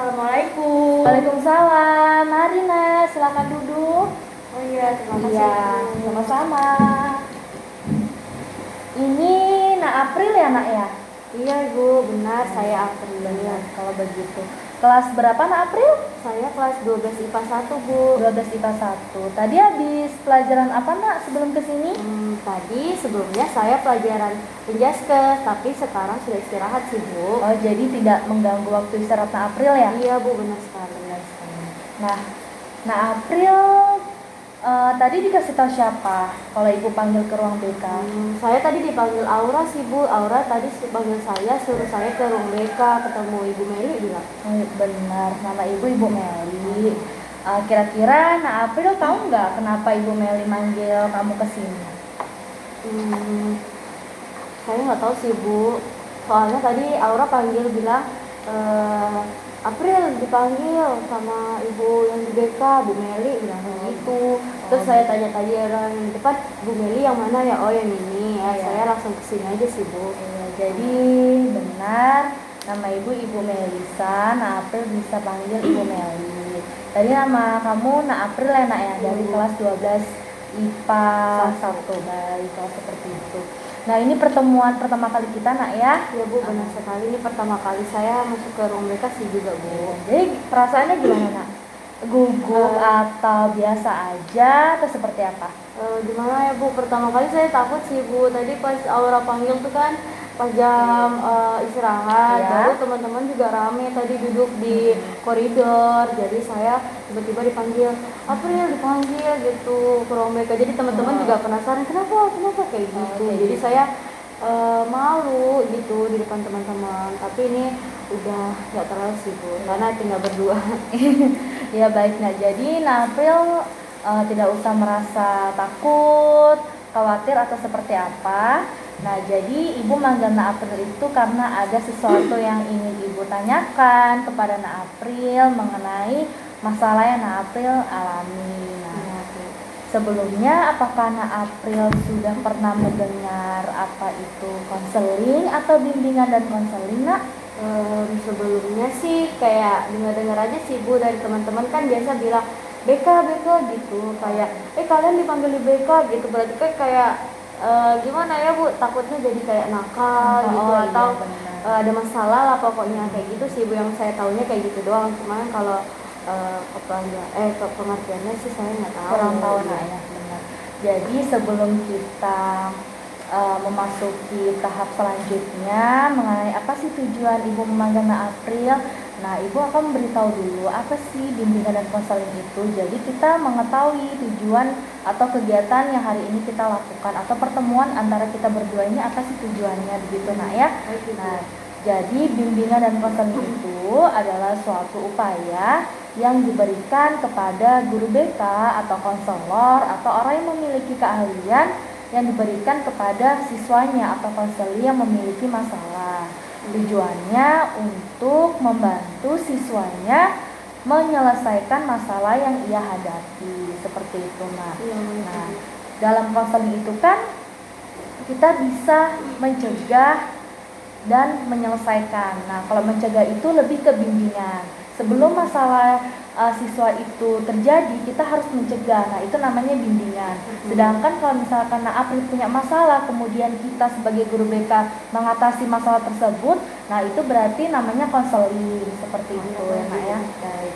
Assalamualaikum. Waalaikumsalam. Mari Nak, silakan duduk. Oh iya, terima kasih. Iya, Bu. sama-sama. Ini Nak April ya Nak ya? Iya Ibu, benar saya April. Benar, kalau begitu. Kelas berapa Nak April? Saya kelas 12 IPA 1 Bu. 12 IPA 1. Tadi habis pelajaran apa Nak sebelum kesini? Tadi sebelumnya saya pelajaran Penjaskes, tapi sekarang sudah istirahat sih Bu. Oh, jadi tidak mengganggu waktu istirahat Nak April ya? Iya Bu, benar sekali. Nah, Nak April tadi dikasih tahu siapa kalau Ibu panggil ke ruang BK? Saya tadi dipanggil Aura sih Bu. Aura tadi panggil saya, suruh saya ke ruang BK ketemu Ibu Meli bilang. Oh, benar, nama Ibu Meli. Kira-kira Nak April tahu nggak kenapa Ibu Meli manggil kamu ke sini? Saya nggak tahu sih Bu. Soalnya tadi Aura panggil bilang April dipanggil sama ibu yang di BK, Bu Meli bilang gitu. Terus saya tanya-tanya orang yang di depan, Bu Meli yang mana ya? Oh yang ini ya. Saya langsung kesini aja sih Bu. Jadi benar, nama Ibu Melisa. Nak April bisa panggil Ibu Meli. Tadi nama kamu Nak April ya Nak ya, dari kelas 12 IPA 1. Baik, kalau seperti itu. Nah, ini pertemuan pertama kali kita Nak ya? Ya Bu, benar sekali. Ini pertama kali saya masuk ke ruang BK sih juga Bu. Jadi perasaannya gimana Nak? Gugup atau biasa aja atau seperti apa? Gimana ya Bu, pertama kali saya takut sih Bu. Tadi pas Aura panggil tuh kan pas jam istirahat, baru teman-teman juga rame tadi duduk di koridor. Jadi saya tiba-tiba dipanggil, April dipanggil gitu ke ruang BK. Jadi teman-teman juga penasaran kenapa kayak gitu. Jadi saya malu gitu di depan teman-teman. Tapi ini udah nggak terlalu sih Bu, karena tinggal berdua. Ya baik Nak, jadi April tidak usah merasa takut, khawatir atau seperti apa. Nah, jadi Ibu manggil Nak April itu karena ada sesuatu yang ingin Ibu tanyakan kepada Nak April mengenai masalah yang Nak April alami. Nah, sebelumnya apakah Nak April sudah pernah mendengar apa itu konseling atau bimbingan dan konseling Nak? Sebelumnya sih kayak dengar-dengar aja sih Bu, dari teman-teman kan biasa bilang BK gitu, kayak kalian dipanggil di BK gitu, berarti kan kayak gimana ya Bu, takutnya jadi kayak nakal gitu atau ada masalah lah pokoknya kayak gitu sih Bu, yang saya tahunya kayak gitu doang. Cuman kalau pengertiannya sih saya nggak tahu. Kurang tahu Nak ya, benar. Jadi sebelum kita memasuki tahap selanjutnya mengenai apa sih tujuan Ibu memanggil Nak April, nah Ibu akan memberitahu dulu apa sih bimbingan dan konseling itu. Jadi kita mengetahui tujuan atau kegiatan yang hari ini kita lakukan atau pertemuan antara kita berdua ini apa sih tujuannya, begitu Nak ya. Nah, jadi bimbingan dan konseling itu adalah suatu upaya yang diberikan kepada guru BK atau konselor atau orang yang memiliki keahlian yang diberikan kepada siswanya atau konselor yang memiliki masalah. Tujuannya untuk membantu siswanya menyelesaikan masalah yang ia hadapi, seperti itu Nah, dalam konseling itu kan kita bisa mencegah dan menyelesaikan. Nah, kalau mencegah itu lebih ke bimbingan. Sebelum masalah siswa itu terjadi, kita harus mencegah. Nah, itu namanya bimbingan. Sedangkan kalau misalkan April punya masalah, kemudian kita sebagai guru BK mengatasi masalah tersebut, nah itu berarti namanya konseling, seperti itu ya Nak ya. Baik.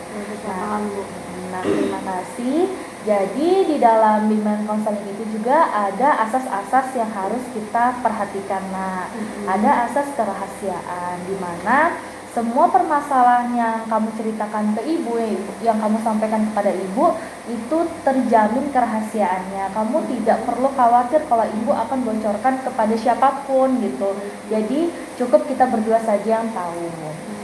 Nah, terima kasih. Jadi di dalam bimbingan konseling itu juga ada asas-asas yang harus kita perhatikan Nak. Ada asas kerahasiaan, di mana semua permasalahan yang kamu ceritakan ke Ibu, yang kamu sampaikan kepada Ibu, itu terjamin kerahasiaannya. Kamu tidak perlu khawatir kalau Ibu akan bocorkan kepada siapapun gitu. Jadi cukup kita berdua saja yang tahu.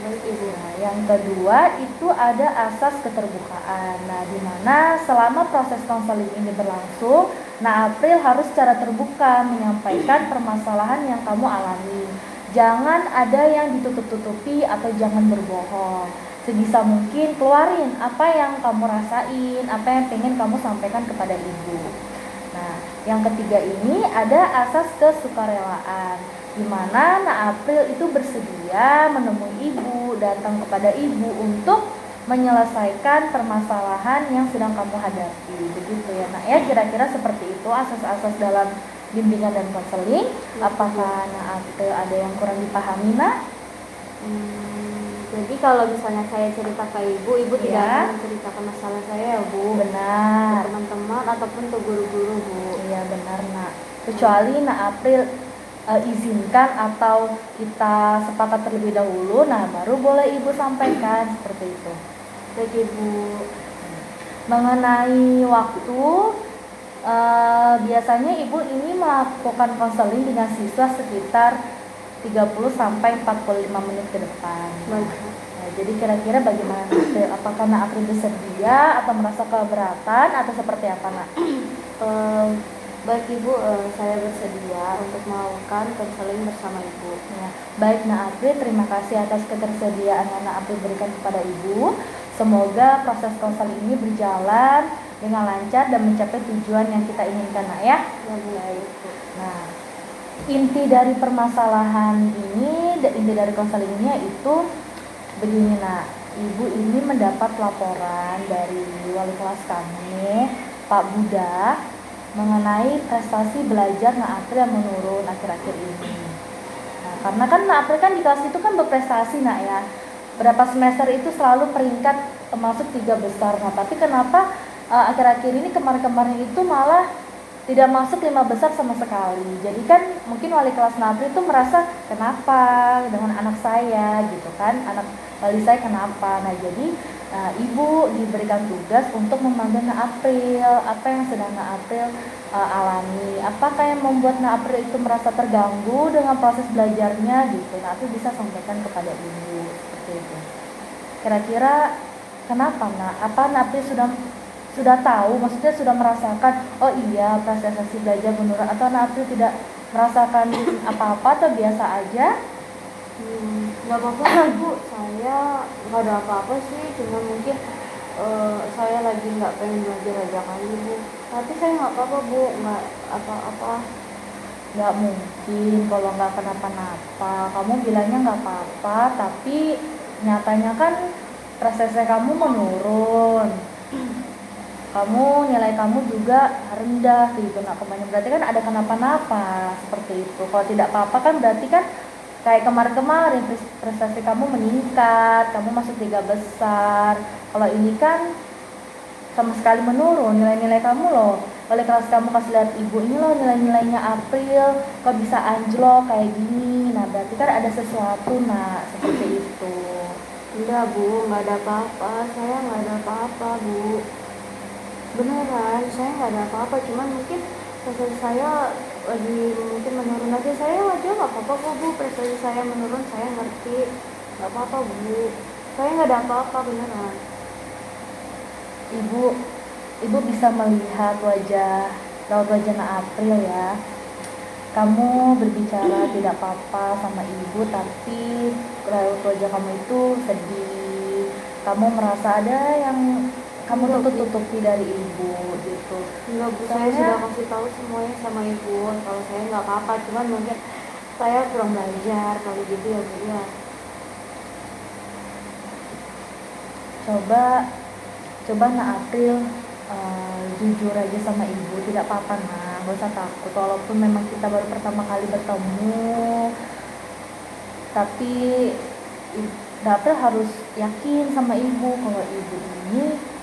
Nah, yang kedua itu ada asas keterbukaan. Nah, di mana selama proses konseling ini berlangsung, April harus secara terbuka menyampaikan permasalahan yang kamu alami. Jangan ada yang ditutup-tutupi atau jangan berbohong. Sebisa mungkin keluarin apa yang kamu rasain, apa yang pengen kamu sampaikan kepada Ibu. Nah, yang ketiga ini ada asas kesukarelaan, di mana April itu bersedia menemui Ibu datang kepada ibu untuk menyelesaikan permasalahan yang sedang kamu hadapi, begitu ya nak ya. Kira-kira seperti itu asas-asas dalam bimbingan dan konseling. Apakah nak ada yang kurang dipahami nak? Jadi kalau misalnya saya cerita ke ibu tidak akan menceritakan masalah saya ya Bu. Benar. Ke teman-teman ataupun ke guru-guru Bu. Iya benar nak. Kecuali nak April izinkan atau kita sepakat terlebih dahulu, nah baru boleh ibu sampaikan seperti itu. Jadi Bu, mengenai waktu, biasanya ibu ini melakukan konseling dengan siswa sekitar 30 sampai 45 menit ke depan. baik. Nah, jadi kira-kira bagaimana April? Apakah nak April bersedia atau merasa keberatan atau seperti apa nak? Baik Ibu, saya bersedia untuk melakukan konseling bersama Ibu. Ya, baik nak April, terima kasih atas ketersediaan yang nak April berikan kepada ibu. Semoga proses konseling ini berjalan dengan lancar dan mencapai tujuan yang kita inginkan nak ya. Baik. Nah, inti dari permasalahan ini, inti dari konseling ini yaitu begini nak. Ibu ini mendapat laporan dari wali kelas kami, Pak Buddha, mengenai prestasi belajar nak April yang menurun akhir-akhir ini. Nah, karena kan nak April kan di kelas itu kan berprestasi nak ya. Berapa semester itu selalu peringkat masuk 3 besar. Nah, tapi kenapa akhir-akhir ini kemarin-kemarin itu malah tidak masuk 5 besar sama sekali. Jadi kan mungkin wali kelas Napri itu merasa kenapa dengan anak saya gitu kan, anak wali saya kenapa. Nah jadi ibu diberikan tugas untuk memanggil Nak April, apa yang sedang Nak April alami, apakah yang membuat Nak April itu merasa terganggu dengan proses belajarnya gitu. Nah April bisa sampaikan kepada ibu seperti itu. Kira-kira kenapa Nak? Apa Nak April sudah tahu, maksudnya sudah merasakan, oh iya prestasi belajar menurun, atau Nak April tidak merasakan apa-apa atau biasa aja? Nggak apa-apa Bu, saya nggak ada apa-apa sih, cuma mungkin saya lagi nggak pengen belajar aja kali Bu. Tapi saya nggak apa-apa Bu, nggak apa-apa. Nggak mungkin kalau nggak kenapa-napa. Kamu bilangnya nggak apa-apa, tapi nyatanya kan prestasi kamu menurun. Nilai kamu juga rendah gitu. Nah kemarin berarti kan ada kenapa-napa seperti itu. Kalau tidak apa-apa kan berarti kan kayak kemarin-kemarin prestasi kamu meningkat, kamu masuk 3 besar. Kalau ini kan sama sekali menurun nilai-nilai kamu loh. Oleh kelas kamu kasih lihat ibu, ini loh nilai-nilainya April, kok bisa anjlok kayak gini. Nah berarti kan ada sesuatu nak seperti itu. Enggak Bu, nggak ada apa-apa, saya nggak ada apa-apa Bu. Beneran, saya nggak ada apa-apa, cuman mungkin prestasi saya lagi mungkin menurun aja. Saya aja nggak apa-apa kok Bu, prestasi saya menurun, saya ngerti, nggak apa-apa Bu. Saya nggak ada apa-apa beneran. Ibu bisa melihat raut wajah Nak April ya. Kamu berbicara tidak apa-apa sama ibu, tapi raut wajah kamu itu sedih. Kamu merasa ada yang kamu tutup-tutupi dari ibu gitu. Enggak Bu, saya sudah kasih tahu semuanya sama ibu kalau saya nggak apa-apa, cuman mungkin saya kurang belajar kalau gitu ya Bu ya. Coba Nak April jujur aja sama ibu, tidak apa-apa Nak, gak usah takut. Walaupun memang kita baru pertama kali bertemu, tapi Nak April harus yakin sama ibu kalau ibu ini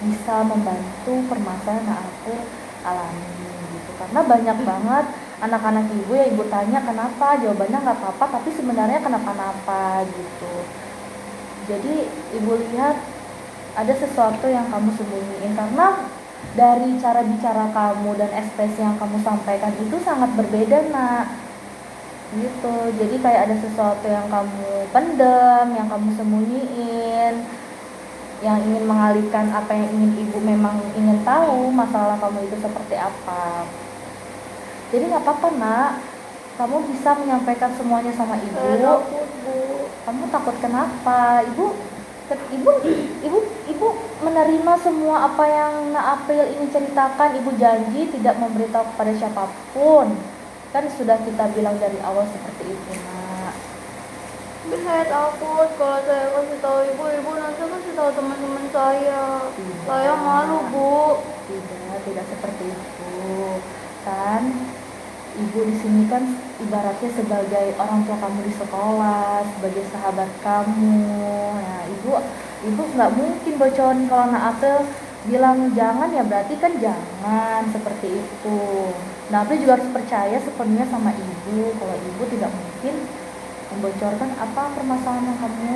bisa membantu permasalahan Nak April alami gitu. Karena banyak banget anak-anak ibu yang ibu tanya kenapa, jawabannya nggak apa-apa, tapi sebenarnya kenapa-napa gitu. Jadi ibu lihat ada sesuatu yang kamu sembunyiin, karena dari cara bicara kamu dan ekspresi yang kamu sampaikan itu sangat berbeda Nak gitu. Jadi kayak ada sesuatu yang kamu pendam, yang kamu sembunyiin, yang ingin mengalihkan apa yang ingin ibu memang ingin tahu masalah kamu itu seperti apa. Jadi nggak apa-apa Nak, kamu bisa menyampaikan semuanya sama ibu. Takut Bu. Kamu takut kenapa? Ibu menerima semua apa yang Nak April ini ceritakan. Ibu janji tidak memberitahu kepada siapapun. Kan sudah kita bilang dari awal seperti itu Nak. Tapi saya takut kalau saya kasih tahu ibu nanti kasih tahu teman-teman saya. Tidak. Saya malu, Bu. Tidak seperti itu. Kan ibu di sini kan ibaratnya sebagai orang tua kamu di sekolah, sebagai sahabat kamu. Nah, ibu nggak mungkin bocorin kalau anak April bilang jangan ya berarti kan jangan seperti itu. Nah, April juga harus percaya sepenuhnya sama ibu kalau ibu tidak mungkin membocorkan apa permasalahan yang kamu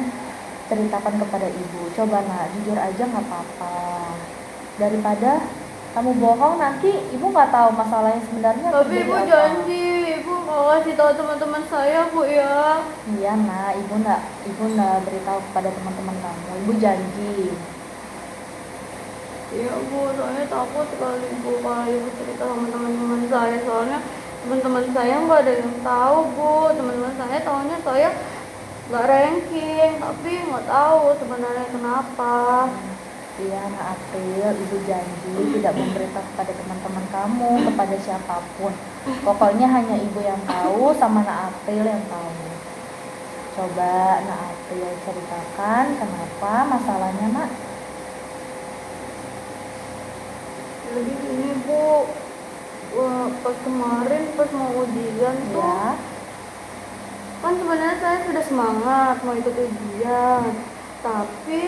ceritakan kepada ibu. Coba nak, jujur aja nggak apa-apa. Daripada kamu bohong nanti ibu nggak tahu masalahnya sebenarnya. Tapi ibu apa. janji ibu mau kasih tahu teman-teman saya, Bu ya. Iya nak, ibu nggak beritahu kepada teman-teman kamu. Ibu janji. Iya Bu, soalnya takut sekali Bu kalau ibu cerita sama teman-teman saya. Soalnya teman-teman saya nggak ada yang tahu Bu. Teman-teman saya tahunya saya nggak ranking, tapi nggak tahu sebenarnya kenapa. Iya nak April, ibu janji tidak memberitahu kepada teman-teman kamu, kepada siapapun. Pokoknya hanya ibu yang tahu sama nak April yang tahu. Coba nak April ceritakan kenapa masalahnya nak. Jadi gini Bu, pas kemarin pas mau ujian tuh Ya, kan sebenarnya saya sudah semangat mau ikut ujian, tapi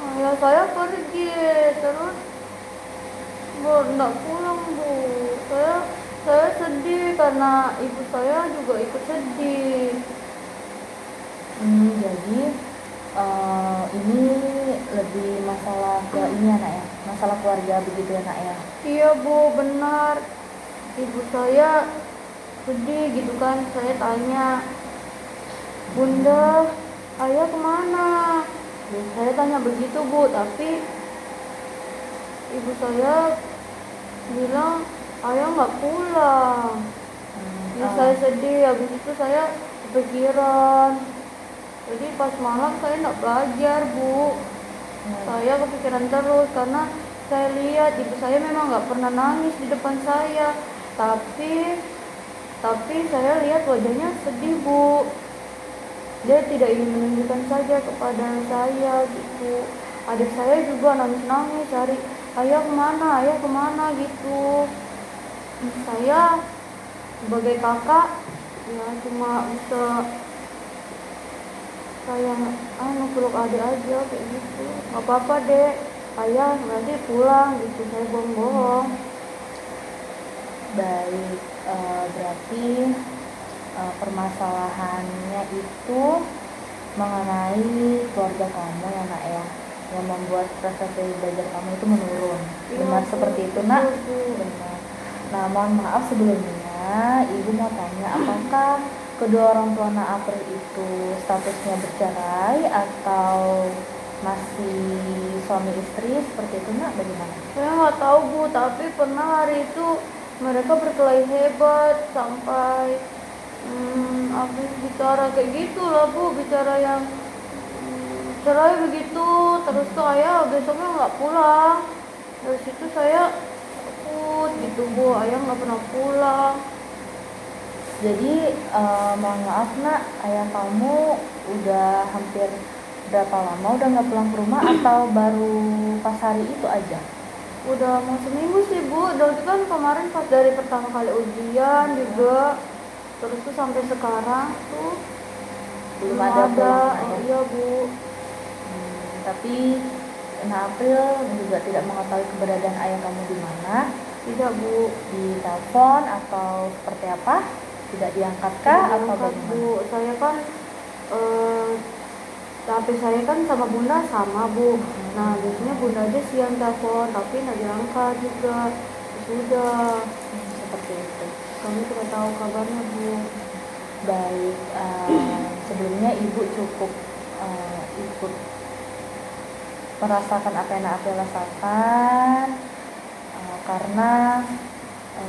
ayah saya pergi terus nggak pulang Bu. Saya sedih karena ibu saya juga ikut sedih. jadi ini lebih masalah ke ini ya nak ya, masalah keluarga begitu ya nak ya. Iya Bu, benar. Ibu saya sedih gitu kan. Saya tanya, Bunda, ayah kemana? Saya tanya begitu Bu, tapi ibu saya bilang ayah nggak pulang. Ya saya sedih, habis itu saya kepikiran. Jadi pas malam saya nggak belajar Bu. Saya kepikiran terus karena saya lihat ibu saya memang nggak pernah nangis di depan saya, tapi saya lihat wajahnya sedih Bu. Dia tidak ingin menunjukkan saja kepada saya gitu. Adik saya juga nangis-nangis cari ayah kemana gitu. Saya sebagai kakak ya cuma bisa saya peluk adik aja kayak gitu. Gak apa-apa dek, ayah nanti pulang gitu. Saya bohong-bohong. Baik, berarti permasalahannya itu mengenai keluarga kamu ya nak ya, yang membuat prestasi belajar kamu itu menurun. Benar seperti itu nak? Benar. Nah, mohon maaf sebelumnya ibu mau tanya, apakah kedua orang tua nak April itu statusnya bercerai atau masih suami istri seperti itu nak, bagaimana? Saya nggak tahu Bu, tapi pernah hari itu mereka berkelahi hebat sampai habis bicara kayak gitu lah Bu, bicara yang cerai begitu. Terus tuh ayah besoknya nggak pulang. Dari situ saya takut gitu Bu, ayah nggak pernah pulang. Jadi mohon maaf nak, ayah kamu udah hampir berapa lama udah nggak pulang ke rumah atau baru pas hari itu aja? Udah mau seminggu sih Bu. Dan kan kemarin pas dari pertama kali ujian juga. Terus tuh sampai sekarang tuh belum ada pulang ayah. Iya Bu. Tapi Nah April juga tidak mengetahui keberadaan ayah kamu di mana? Tidak Bu. Di telepon atau seperti apa? Tidak diangkatkah atau bagaimana? Bu, saya kan HP saya kan sama Bunda sama Bu. Nah biasanya Bunda aja siang telepon, tapi nggak diangkat juga. Sudah seperti itu. Kami tidak tahu kabarnya Bu. Baik, sebelumnya ibu cukup ikut merasakan apa yang April rasakan, karena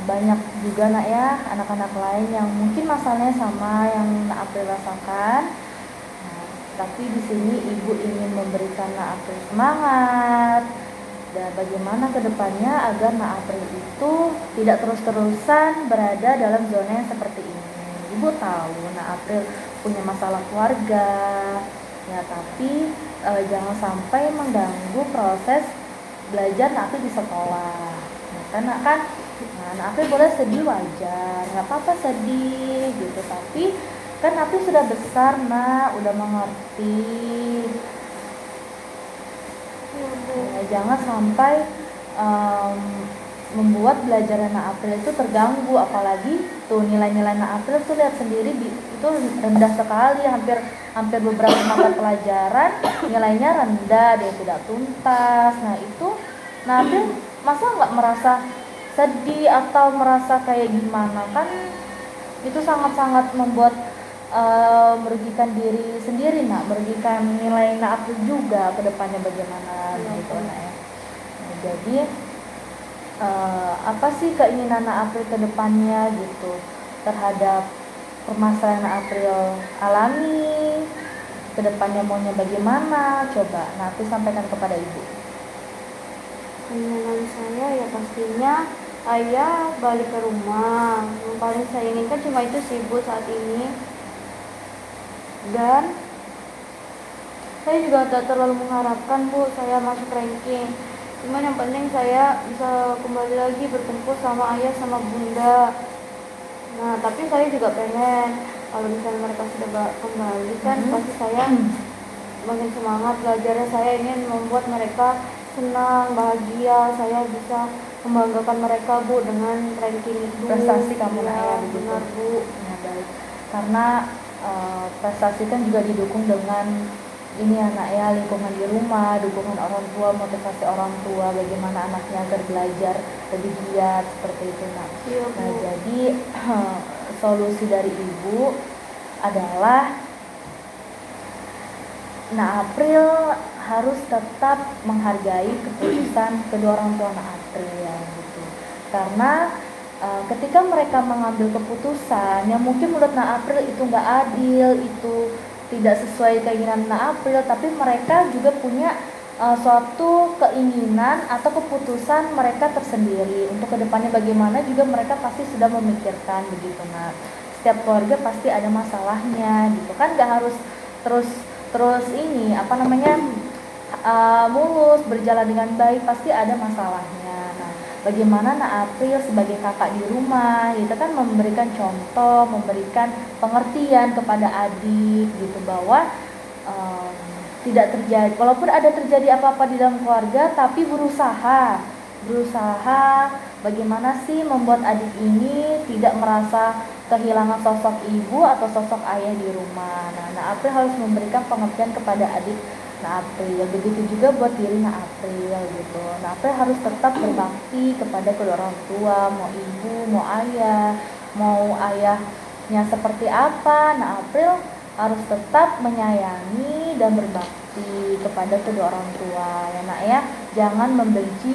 banyak juga nak ya anak-anak lain yang mungkin masalahnya sama yang nak April rasakan. Tapi di sini ibu ingin memberikan nak April semangat dan bagaimana kedepannya agar nak April itu tidak terus-terusan berada dalam zona yang seperti ini. Ibu tahu nak April punya masalah keluarga ya, tapi jangan sampai mengganggu proses belajar Nak April di sekolah. Nah, karena kan Nak April boleh sedih, wajar, nggak apa-apa sedih gitu, tapi kan Nak April sudah besar Nak, udah mengerti. Ya, jangan sampai membuat belajar Nak April itu terganggu, apalagi tuh nilai-nilai Nak April tuh lihat sendiri itu rendah sekali, hampir beberapa mata pelajaran nilainya rendah, dia tidak tuntas. Nah itu Nak April masa nggak merasa sedih atau merasa kayak gimana, kan itu sangat-sangat membuat merugikan diri sendiri Nak, merugikan nilai Nak April juga ke depannya bagaimana gitu Nak ya. Nah, jadi apa sih keinginan Nak April ke depannya gitu terhadap permasalahan Nak April alami, ke depannya maunya bagaimana, coba Nak April sampaikan kepada Ibu. Keinginan saya ya pastinya ayah balik ke rumah. Yang paling saya inginkan cuma itu sih Bu saat ini. Dan saya juga tak terlalu mengharapkan Bu saya masuk ranking. Cuman yang penting saya bisa kembali lagi bertempur sama ayah sama bunda. Nah tapi saya juga pengen kalau misalnya mereka sudah kembali kan pasti saya makin semangat belajarnya. Saya ingin membuat mereka senang, bahagia. Saya bisa membanggakan mereka Bu dengan ranking itu. Prestasi kamu ya, benar Bu. Ya, baik. Karena prestasi kan juga didukung dengan ini anak ya, lingkungan di rumah, dukungan orang tua, motivasi orang tua, bagaimana anaknya agar belajar lebih giat seperti itu Nak. Iya, Bu. Nah jadi solusi dari Ibu adalah Nak April harus tetap menghargai keputusan kedua orang tua Nak April ya, gitu. Karena ketika mereka mengambil keputusan yang mungkin menurut Nak April itu nggak adil, itu tidak sesuai keinginan Nak April, tapi mereka juga punya suatu keinginan atau keputusan mereka tersendiri untuk kedepannya bagaimana juga mereka pasti sudah memikirkan begitu Nak. Setiap keluarga pasti ada masalahnya gitu kan, nggak harus terus ini apa namanya mulus berjalan dengan baik, pasti ada masalahnya. Nah, bagaimana Nak April sebagai kakak di rumah itu kan memberikan contoh, memberikan pengertian kepada adik gitu bahwa tidak terjadi, walaupun ada terjadi apa-apa di dalam keluarga, tapi berusaha bagaimana sih membuat adik ini tidak merasa kehilangan sosok ibu atau sosok ayah di rumah. Nah, Nak April harus memberikan pengertian kepada adik Nak April, begitu juga buat diri Nak April gitu. Nak April harus tetap berbakti kepada kedua orang tua, mau ibu, mau ayahnya seperti apa, Nak April harus tetap menyayangi dan berbakti kepada kedua orang tua ya Nak ya. Jangan membenci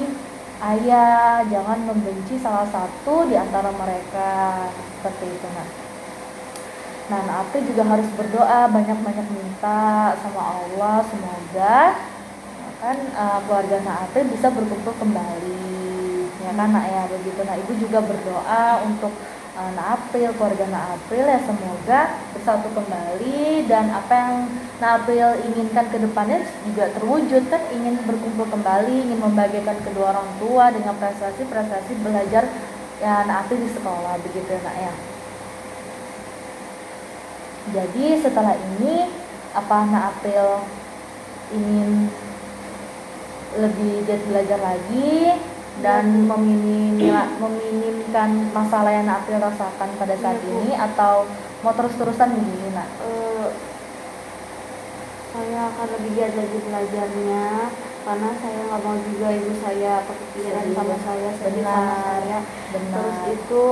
ayah, jangan membenci salah satu di antara mereka seperti itu Nak. Nah, Nak April juga harus berdoa, banyak-banyak minta sama Allah semoga kan keluarga Nak April bisa berkumpul kembali ya kan Nak ya, begitu. Nah, Ibu juga berdoa untuk Nak April, keluarga Nak April ya, semoga bersatu kembali dan apa yang Nak April inginkan ke depannya juga terwujud kan, ingin berkumpul kembali, ingin membahagiakan kedua orang tua dengan prestasi belajar ya Nak April di sekolah begitu ya Nak ya. Jadi setelah ini apa Nak April ingin lebih giat belajar lagi dan meminimkan masalah yang Nak April rasakan pada saat ini, atau mau terus-terusan begini Nak? Saya akan lebih giat lagi belajarnya karena saya nggak mau juga ibu saya kepikiran sama saya, sedih sama saya. Terus itu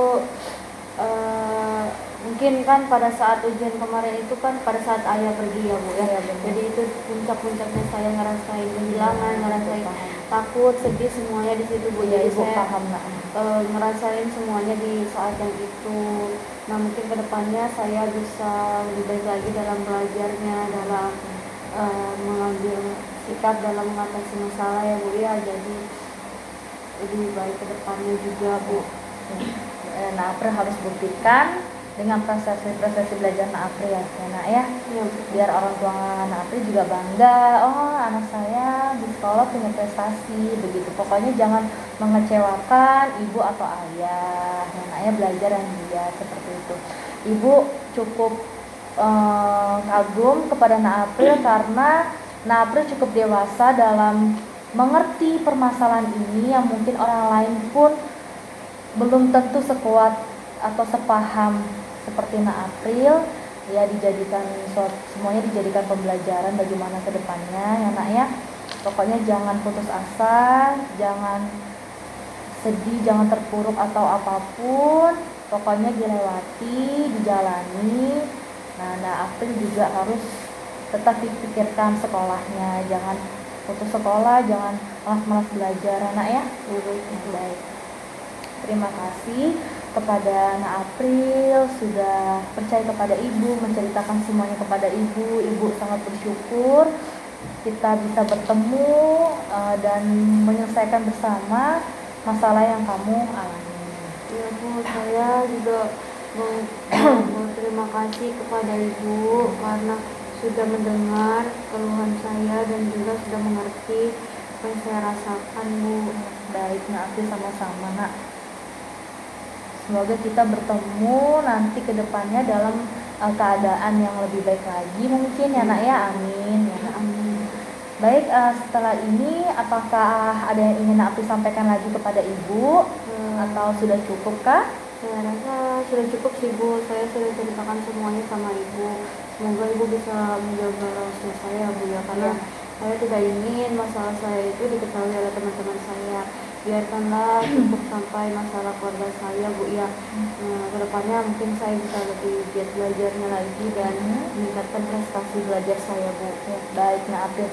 mungkin kan pada saat ujian kemarin itu kan pada saat ayah pergi ya Bu ya, jadi itu puncak-puncaknya saya ngerasain kehilangan, ngerasain takut, sedih, semuanya di situ Bu. Jadi Ibu saya paham Nak. ngerasain semuanya di saat yang itu. Nah mungkin kedepannya saya bisa lebih baik lagi dalam belajarnya, dalam mengambil sikap dalam mengatasi masalah ya Bu ya, jadi lebih baik kedepannya juga Bu. Nah, April harus buktikan dengan prestasi belajar Nak April ya Nak ya. Iya, Biar orang tua Nak April juga bangga, oh anak saya di sekolah punya prestasi begitu. Pokoknya jangan mengecewakan ibu atau ayah ya Nak ya, belajar yang giat seperti itu. Ibu cukup kagum kepada Nak April karena Nak April cukup dewasa dalam mengerti permasalahan ini yang mungkin orang lain pun belum tentu sekuat atau sepaham seperti Nak April. Ya dijadikan semuanya dijadikan pembelajaran bagaimana ke depannya ya Nak ya. Pokoknya jangan putus asa, jangan sedih, jangan terpuruk atau apapun. Pokoknya dilewati, dijalani. Nah, Nak April juga harus tetap dipikirkan sekolahnya, jangan putus sekolah, jangan malas-malas belajar Nak ya. Baik. Terima kasih kepada Nak April sudah percaya kepada ibu, menceritakan semuanya kepada ibu. Ibu sangat bersyukur kita bisa bertemu dan menyelesaikan bersama masalah yang kamu alami. Ya Bu, saya juga mau terima kasih kepada ibu karena sudah mendengar keluhan saya dan juga sudah mengerti apa yang saya rasakan Bu. Baik Nak April, sama-sama Nak. Semoga kita bertemu nanti ke depannya dalam keadaan yang lebih baik lagi mungkin ya Nak ya. Amin ya. Amin. Baik, setelah ini apakah ada yang ingin Nak April sampaikan lagi kepada ibu atau sudah cukup kah? Saya rasa sudah cukup sih Bu, saya sudah ceritakan semuanya sama ibu. Semoga ibu bisa menjaga rahasia saya Bu ya, karena saya tidak ingin masalah saya itu diketahui oleh teman-teman saya. Biarkanlah cukup sampai masalah keluarga saya Bu ya. Kedepannya mungkin saya bisa lebih giat belajarnya lagi dan meningkatkan prestasi belajar saya Bu. Ya, baik Nak April.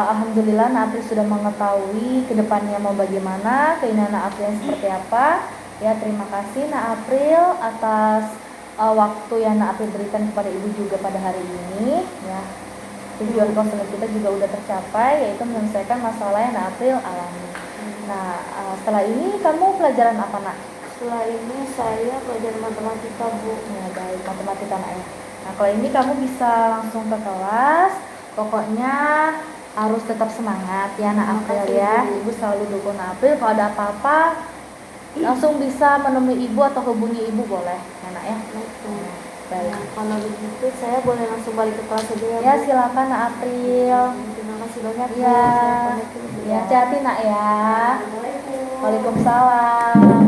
Alhamdulillah Nak April sudah mengetahui kedepannya mau bagaimana, keinginan Nak April seperti apa. Ya, terima kasih Nak April atas waktu yang Nak April berikan kepada ibu juga pada hari ini. Ya, tujuan konseling kita juga udah tercapai, yaitu menyelesaikan masalah yang Nak April alami. Nah, setelah ini kamu pelajaran apa Nak? Setelah ini saya belajar matematika Bu. Ya, baik, matematika Nak ya. Nah, kalau ini kamu bisa langsung ke kelas. Pokoknya harus tetap semangat ya Nak April ya. Ibu selalu dukung Nak April. Kalau ada apa-apa langsung bisa menemui ibu atau hubungi ibu boleh ya Nak ya. Baik. Nah, kalau begitu saya boleh langsung balik ke kelas saja ya Bu? Ya, silakan Nak April. Terima kasih banyak Bu. Ya, Saya pamit dulu, Bu. ya hati-hati Nak ya. Assalamualaikum. Waalaikumsalam.